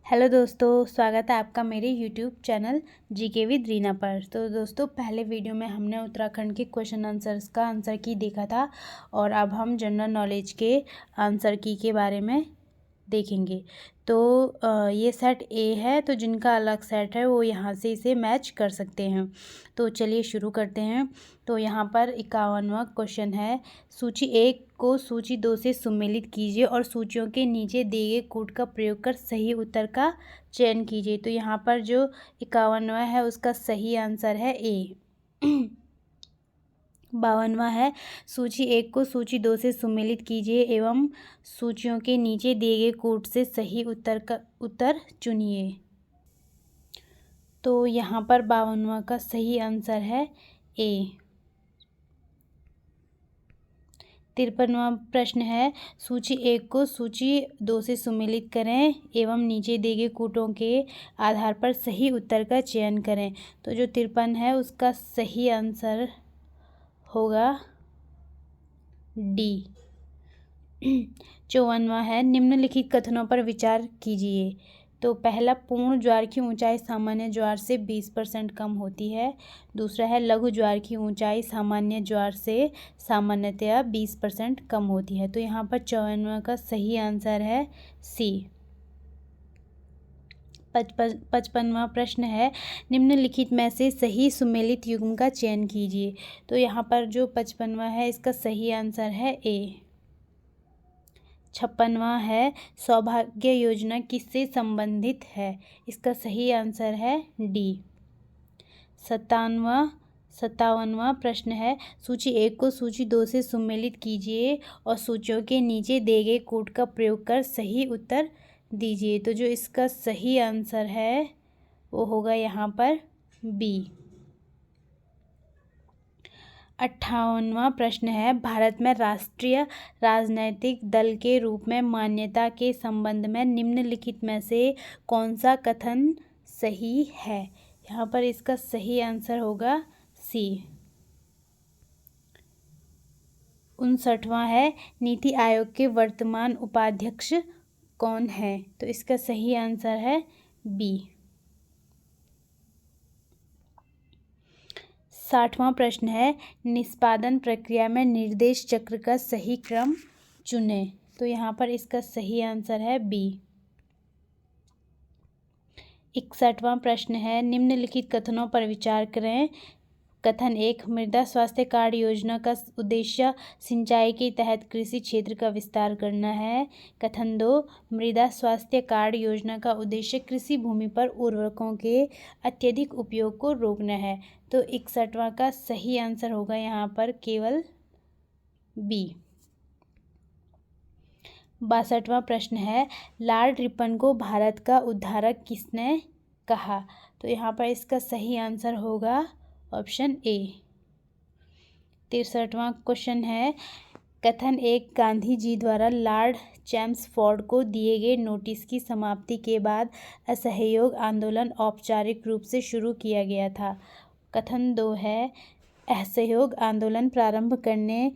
Hello दोस्तों, स्वागत है आपका मेरे YouTube channel GK with Reena पर। तो दोस्तों, पहले वीडियो में हमने उत्तराखंड के क्वेश्चन आंसर्स का आंसर की देखा था और अब हम जनरल नॉलेज के आंसर की के बारे में देखेंगे। तो ये सेट ए है, तो जिनका अलग सेट है वो यहाँ से इसे मैच कर सकते हैं। तो चलिए शुरू करते हैं। तो यहाँ पर 51वां क्वेश्चन है, सूची 1 को सूची 2 से सुमेलित कीजिए और सूचियों के नीचे दिए गए कोड का प्रयोग कर सही उत्तर का चयन कीजिए। तो यहाँ पर जो 51वां है उसका सही आंसर है ए। 52वां है, सूची 1 को सूची 2 से सुमेलित कीजिए एवं सूचियों के नीचे दिए गए कोड से सही उत्तर चुनिए। तो यहाँ पर 52वां का सही आंसर है ए। 53वां प्रश्न है, सूची 1 को सूची 2 से सुमेलित करें एवं नीचे दिए गए कोटों के आधार पर सही उत्तर का चयन करें। तो जो 53 है उसका सही आंसर होगा डी। 54वां है, निम्नलिखित कथनों पर विचार कीजिए। तो पहला, पूर्ण ज्वार की ऊंचाई सामान्य ज्वार से 20% कम होती है। दूसरा है, लघु ज्वार की ऊंचाई सामान्य ज्वार से सामान्यतया 20% कम होती है। तो यहाँ पर 54वां का सही आंसर है सी। 55वां प्रश्न है, निम्नलिखित में से सही सुमेलित युग्म का चयन कीजिए। तो यहाँ पर जो 55वां है इसका सही आंसर है ए। 56वां है, सौभाग्य योजना किससे संबंधित है? इसका सही आंसर है डी। 57वां प्रश्न है, सूची 1 को सूची 2 से सुमेलित कीजिए और सूचियों के नीचे दिए गए कोड का प्रयोग कर सही उत्तर दीजिए। तो जो इसका सही आंसर है वो होगा यहाँ पर बी। 58वां प्रश्न है, भारत में राष्ट्रीय राजनैतिक दल के रूप में मान्यता के संबंध में निम्नलिखित में से कौन सा कथन सही है? यहाँ पर इसका सही आंसर होगा सी। 59वां है, नीति आयोग के वर्तमान उपाध्यक्ष कौन है? तो इसका सही आंसर है बी। 60वां प्रश्न है, निष्पादन प्रक्रिया में निर्देश चक्र का सही क्रम चुनें। तो यहाँ पर इसका सही आंसर है बी। 61वां प्रश्न है, निम्नलिखित कथनों पर विचार करें। कथन 1, मृदा स्वास्थ्य कार्ड योजना का उद्देश्य सिंचाई के तहत कृषि क्षेत्र का विस्तार करना है। कथन 2, मृदा स्वास्थ्य कार्ड योजना का उद्देश्य कृषि भूमि पर उर्वरकों के अत्यधिक उपयोग को रोकना है। तो 61वां का सही आंसर होगा यहाँ पर केवल बी। 62वां प्रश्न है, लॉर्ड रिपन को भारत का उद्धारक किसने कहा? तो यहाँ पर इसका सही आंसर होगा ऑप्शन ए। 63वां क्वेश्चन है, कथन 1, गांधी जी द्वारा लॉर्ड चैम्सफोर्ड को दिए गए नोटिस की समाप्ति के बाद असहयोग आंदोलन औपचारिक रूप से शुरू किया गया था। कथन 2 है, असहयोग आंदोलन प्रारंभ करने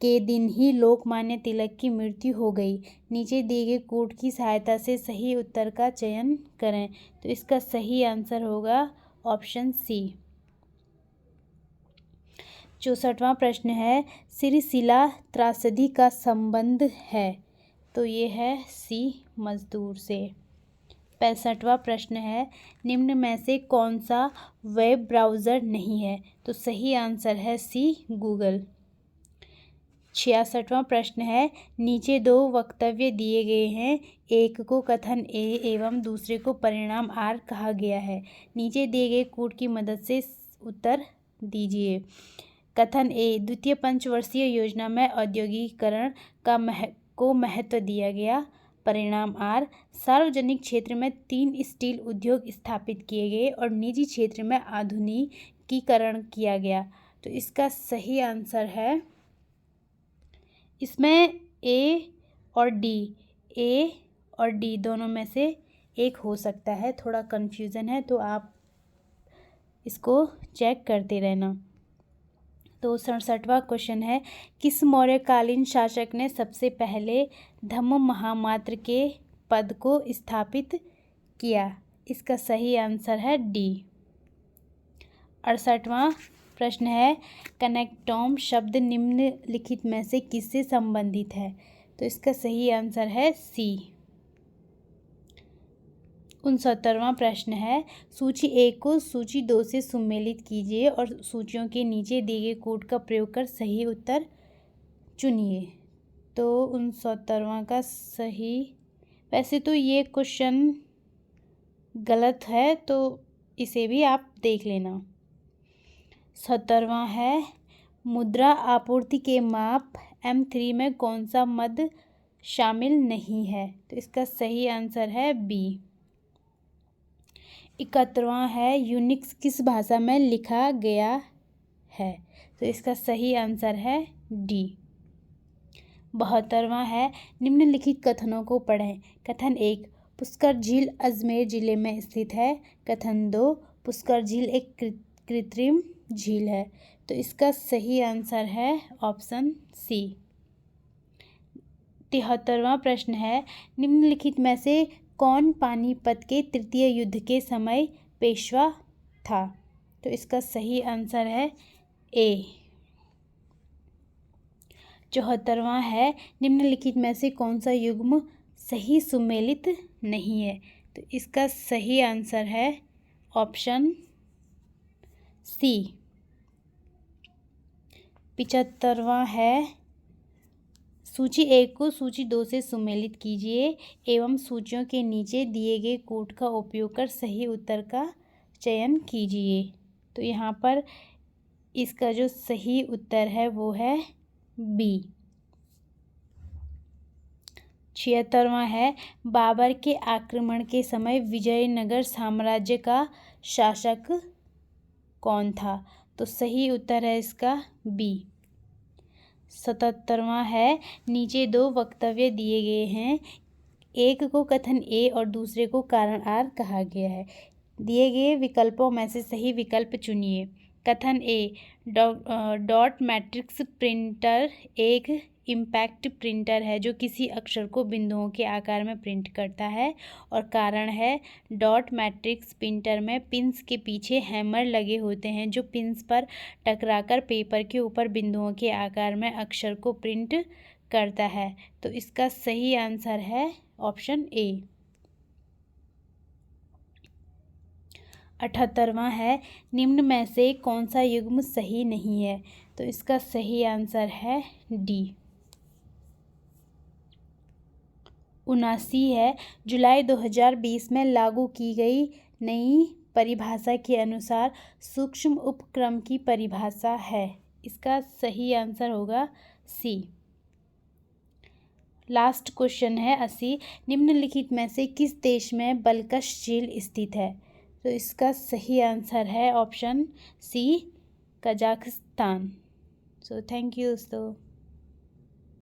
के दिन ही लोकमान्य तिलक की मृत्यु हो गई। नीचे दिए गए कोड की सहायता से सही उत्तर का चयन करें। तो इसका सही आंसर होगा ऑप्शन सी। 64वां प्रश्न है, सिरिसिला त्रासदी का संबंध है। तो ये है सी, मजदूर से। 65वां प्रश्न है, निम्न में से कौन सा वेब ब्राउज़र नहीं है? तो सही आंसर है सी, गूगल। 66वां प्रश्न है, नीचे 2 वक्तव्य दिए गए हैं, एक को कथन ए एवं दूसरे को परिणाम आर कहा गया है। नीचे दिए गए कोड की मदद से उत्तर दीजिए। कथन ए, द्वितीय पंचवर्षीय योजना में औद्योगिकीकरण को महत्व दिया गया। परिणाम आर, सार्वजनिक क्षेत्र में 3 स्टील उद्योग स्थापित किए गए और निजी क्षेत्र में आधुनिकीकरण किया गया। तो इसका सही आंसर है, इसमें ए और डी दोनों में से एक हो सकता है, थोड़ा कन्फ्यूज़न है तो आप इसको चेक करते रहना। तो 67वां क्वेश्चन है, किस मौर्यकालीन शासक ने सबसे पहले धम्म महामात्र के पद को स्थापित किया। इसका सही आंसर है डी। 68वां प्रश्न है, कनेक्टोम शब्द निम्नलिखित में से किससे संबंधित है? तो इसका सही आंसर है सी। 69वां प्रश्न है, सूची 1 को सूची 2 से सुमेलित कीजिए और सूचियों के नीचे दिए गए कोड का प्रयोग कर सही उत्तर चुनिए। तो 69वां का सही, वैसे तो ये क्वेश्चन गलत है तो इसे भी आप देख लेना। 70वां है, मुद्रा आपूर्ति के माप M3 में कौन सा मद शामिल नहीं है? तो इसका सही आंसर है बी। 71वां है, यूनिक्स किस भाषा में लिखा गया है? तो इसका सही आंसर है डी। 72वां है, निम्नलिखित कथनों को पढ़ें। कथन 1, पुष्कर झील अजमेर जिले में स्थित है। कथन 2, पुष्कर झील एक कृत्रिम झील है। तो इसका सही आंसर है ऑप्शन सी। 73वां प्रश्न है, निम्नलिखित में से कौन पानीपत के तृतीय युद्ध के समय पेशवा था? तो इसका सही आंसर है ए। 74वां है, निम्नलिखित में से कौन सा युग्म सही सुमेलित नहीं है? तो इसका सही आंसर है ऑप्शन सी। 75वां है, सूची 1 को सूची 2 से सुमेलित कीजिए एवं सूचियों के नीचे दिए गए कोड का उपयोग कर सही उत्तर का चयन कीजिए। तो यहाँ पर इसका जो सही उत्तर है वो है बी। 76वां है, बाबर के आक्रमण के समय विजयनगर साम्राज्य का शासक कौन था? तो सही उत्तर है इसका बी। 77वां है, नीचे 2 वक्तव्य दिए गए हैं, एक को कथन ए और दूसरे को कारण आर कहा गया है। दिए गए विकल्पों में से सही विकल्प चुनिए। कथन ए, डॉट मैट्रिक्स प्रिंटर एक इम्पैक्ट प्रिंटर है जो किसी अक्षर को बिंदुओं के आकार में प्रिंट करता है। और कारण है, डॉट मैट्रिक्स प्रिंटर में पिंस के पीछे हैमर लगे होते हैं जो पिंस पर टकराकर पेपर के ऊपर बिंदुओं के आकार में अक्षर को प्रिंट करता है। तो इसका सही आंसर है ऑप्शन ए। 78वां है, निम्न में से कौन सा युग्म सही नहीं है? तो इसका सही आंसर है डी। 79 है, जुलाई 2020 में लागू की गई नई परिभाषा के अनुसार सूक्ष्म उपक्रम की परिभाषा है। इसका सही आंसर होगा सी। लास्ट क्वेश्चन है 80, निम्नलिखित में से किस देश में बलकश झील स्थित है? तो इसका सही आंसर है option C, Kazakhstan. So thank you दोस्तों।